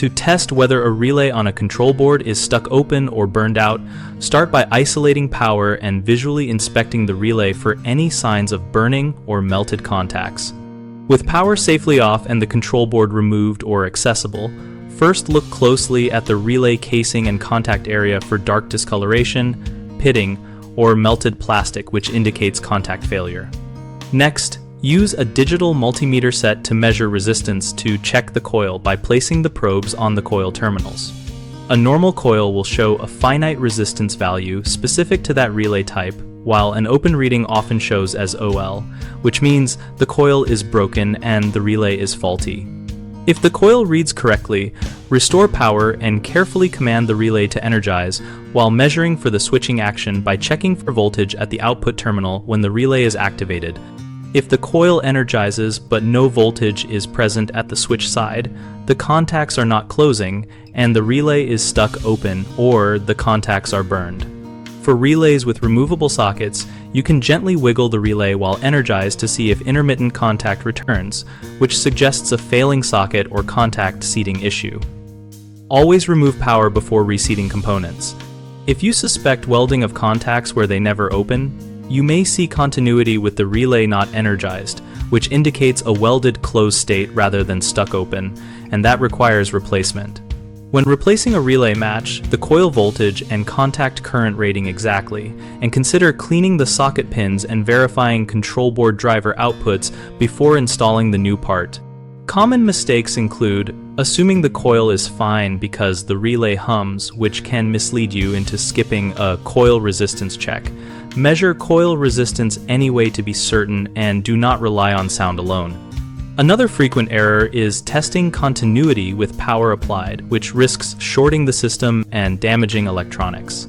To test whether a relay on a control board is stuck open or burned out, start by isolating power and visually inspecting the relay for any signs of burning or melted contacts. With power safely off and the control board removed or accessible, first look closely at the relay casing and contact area for dark discoloration, pitting, or melted plastic, which indicates contact failure. Next, use a digital multimeter set to measure resistance to check the coil by placing the probes on the coil terminals. A normal coil will show a finite resistance value specific to that relay type, while an open reading often shows as OL, which means the coil is broken and the relay is faulty. If the coil reads correctly, restore power and carefully command the relay to energize while measuring for the switching action by checking for voltage at the output terminal when the relay is activated. If the coil energizes but no voltage is present at the switch side, the contacts are not closing and the relay is stuck open or the contacts are burned. For relays with removable sockets, you can gently wiggle the relay while energized to see if intermittent contact returns, which suggests a failing socket or contact seating issue. Always remove power before reseating components. If you suspect welding of contacts where they never open, you may see continuity with the relay not energized, which indicates a welded closed state rather than stuck open, and that requires replacement. When replacing a relay, match the coil voltage and contact current rating exactly, and consider cleaning the socket pins and verifying control board driver outputs before installing the new part. Common mistakes include assuming the coil is fine because the relay hums, which can mislead you into skipping a coil resistance check. Measure coil resistance anyway to be certain and do not rely on sound alone. Another frequent error is testing continuity with power applied, which risks shorting the system and damaging electronics.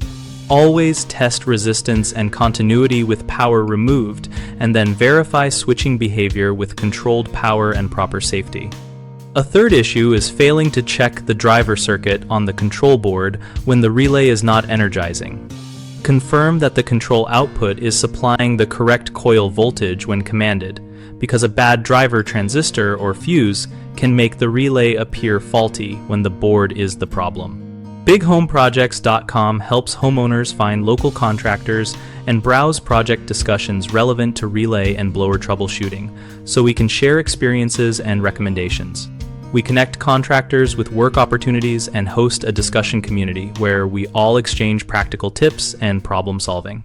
Always test resistance and continuity with power removed, and then verify switching behavior with controlled power and proper safety. A third issue is failing to check the driver circuit on the control board when the relay is not energizing. Confirm that the control output is supplying the correct coil voltage when commanded, because a bad driver transistor or fuse can make the relay appear faulty when the board is the problem. BigHomeProjects.com helps homeowners find local contractors and browse project discussions relevant to relay and blower troubleshooting, so we can share experiences and recommendations. We connect contractors with work opportunities and host a discussion community where we all exchange practical tips and problem solving.